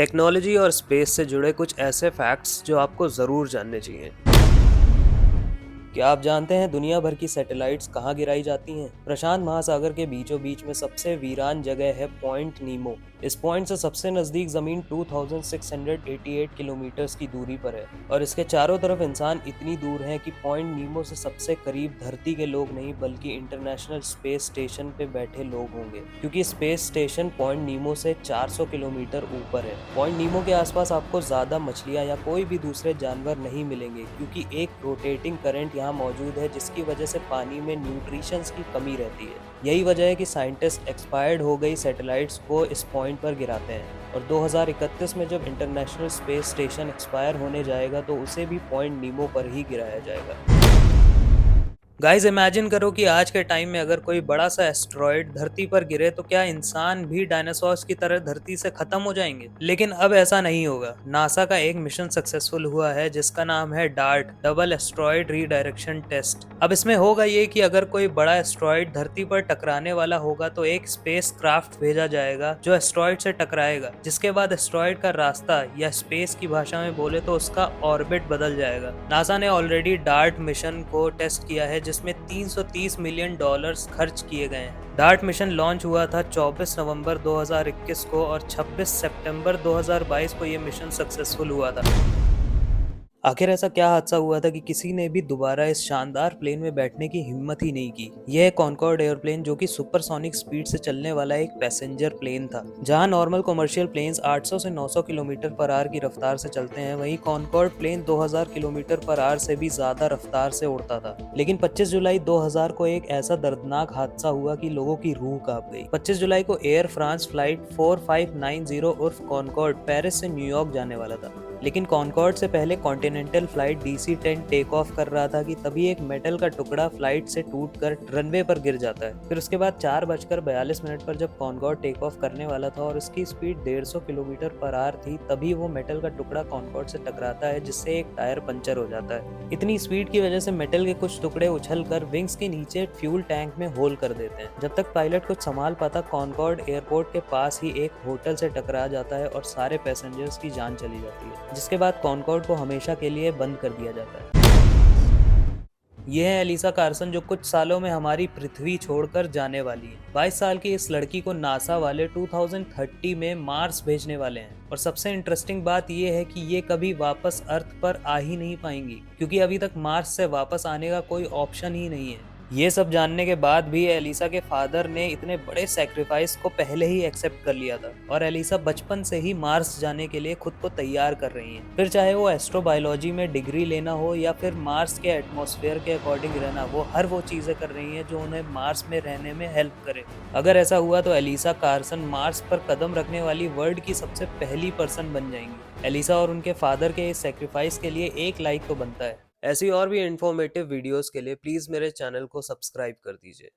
Technology और space से जुड़े कुछ ऐसे फैक्ट्स जो आपको ज़रूर जानने चाहिए। क्या आप जानते हैं दुनिया भर की सैटेलाइट्स कहाँ गिराई जाती हैं? प्रशांत महासागर के बीचों बीच में सबसे वीरान जगह है पॉइंट नीमो। इस पॉइंट से सबसे नज़दीक ज़मीन 2688 किलोमीटर्स की दूरी पर है और इसके चारों तरफ इंसान इतनी दूर हैं कि पॉइंट नीमो से सबसे करीब धरती के लोग नहीं बल्कि इंटरनेशनल स्पेस स्टेशन पे बैठे लोग होंगे, क्योंकि स्पेस स्टेशन पॉइंट नीमो से 400 किलोमीटर ऊपर है। पॉइंट नीमो के आसपास आपको ज़्यादा मछलियाँ या कोई भी दूसरे जानवर नहीं मिलेंगे, क्योंकि एक रोटेटिंग करंट यहाँ मौजूद है जिसकी वजह से पानी में न्यूट्रिशंस की कमी रहती है। यही वजह है कि साइंटिस्ट एक्सपायर्ड हो गई सैटेलाइट्स को इस पॉइंट पर गिराते हैं और 2031 में जब इंटरनेशनल स्पेस स्टेशन एक्सपायर होने जाएगा तो उसे भी पॉइंट नीमो पर ही गिराया जाएगा। गाइस, इमेजिन करो कि आज के टाइम में अगर कोई बड़ा सा एस्ट्रॉयड धरती पर गिरे तो क्या इंसान भी डायनासोर्स की तरह धरती से खत्म हो जाएंगे? लेकिन अब ऐसा नहीं होगा। नासा का एक मिशन सक्सेसफुल हुआ है जिसका नाम है DART, double asteroid redirection test. अब इसमें होगा ये कि अगर कोई बड़ा एस्ट्रॉयड धरती पर टकराने वाला होगा तो एक स्पेस क्राफ्ट भेजा जाएगा जो एस्ट्रॉयड से टकराएगा, जिसके बाद एस्ट्रॉयड का रास्ता या स्पेस की भाषा में बोले तो उसका ऑर्बिट बदल जाएगा। नासा ने ऑलरेडी डार्ट मिशन को टेस्ट किया है जिसमें 330 मिलियन डॉलर्स खर्च किए गए हैं। डार्ट मिशन लॉन्च हुआ था 24 नवंबर 2021 को और 26 सितंबर 2022 को ये मिशन सक्सेसफुल हुआ था। आखिर ऐसा क्या हादसा हुआ था कि किसी ने भी दोबारा इस शानदार प्लेन में बैठने की हिम्मत ही नहीं की? यह कॉनकॉर्ड एयरप्लेन जो कि सुपरसोनिक स्पीड से चलने वाला एक पैसेंजर प्लेन था। जहां नॉर्मल कमर्शियल प्लेन्स 800 से 900 किलोमीटर पर आवर की रफ्तार से चलते हैं, वहीं Concorde plane 2000 kilometre per hour से भी ज्यादा रफ्तार से उड़ता था। लेकिन 25 जुलाई 2000 को एक ऐसा दर्दनाक हादसा हुआ कि लोगों की रूह कांप गई। 25 जुलाई को एयर फ्रांस फ्लाइट 4590 उर्फ कॉनकॉर्ड पेरिस से न्यूयॉर्क जाने वाला था, लेकिन कॉनकॉर्ड से पहले continental flight DC-10 take off कर रहा था कि तभी एक मेटल का टुकड़ा फ्लाइट से टूटकर रनवे पर गिर जाता है। फिर उसके बाद 4:42 पर जब कॉनकॉर्ड टेक ऑफ करने वाला था और उसकी स्पीड 150 किलोमीटर पर आवर थी, तभी वो मेटल का टुकड़ा कॉनकॉर्ड से टकराता है जिससे एक टायर पंचर हो जाता है। इतनी स्पीड की वजह से मेटल के कुछ टुकड़े उछल कर विंग्स के नीचे फ्यूल टैंक में होल कर देते हैं। जब तक पायलट कुछ संभाल पाता, कॉनकॉर्ड एयरपोर्ट के पास ही एक होटल से टकरा जाता है और सारे पैसेंजर्स की जान चली जाती है, जिसके बाद कॉनकॉर्ड को हमेशा के लिए बंद कर दिया जाता है। ये है एलिसा कार्सन, जो कुछ सालों में हमारी पृथ्वी छोड़कर जाने वाली है। 22 साल की इस लड़की को नासा वाले 2030 में मार्स भेजने वाले हैं और सबसे इंटरेस्टिंग बात ये है कि ये कभी वापस अर्थ पर आ ही नहीं पाएंगी, क्योंकि अभी तक मार्स से वापस आने का कोई ऑप्शन ही नहीं है। ये सब जानने के बाद भी एलिसा के फादर ने इतने बड़े सैक्रिफाइस को पहले ही एक्सेप्ट कर लिया था और एलिसा बचपन से ही मार्स जाने के लिए खुद को तैयार कर रही हैं। फिर चाहे वो एस्ट्रोबायोलॉजी में डिग्री लेना हो या फिर मार्स के एटमॉस्फेयर के अकॉर्डिंग रहना, वो हर वो चीज़ें कर रही हैं जो उन्हें मार्स में रहने में हेल्प करे। अगर ऐसा हुआ तो एलिसा कार्सन मार्स पर कदम रखने वाली वर्ल्ड की सबसे पहली पर्सन बन जाएंगी। एलिसा और उनके फादर के इस सैक्रिफाइस के लिए एक लाइक तो बनता है। ऐसी और भी इन्फॉर्मेटिव वीडियोस के लिए प्लीज़ मेरे चैनल को सब्सक्राइब कर दीजिए।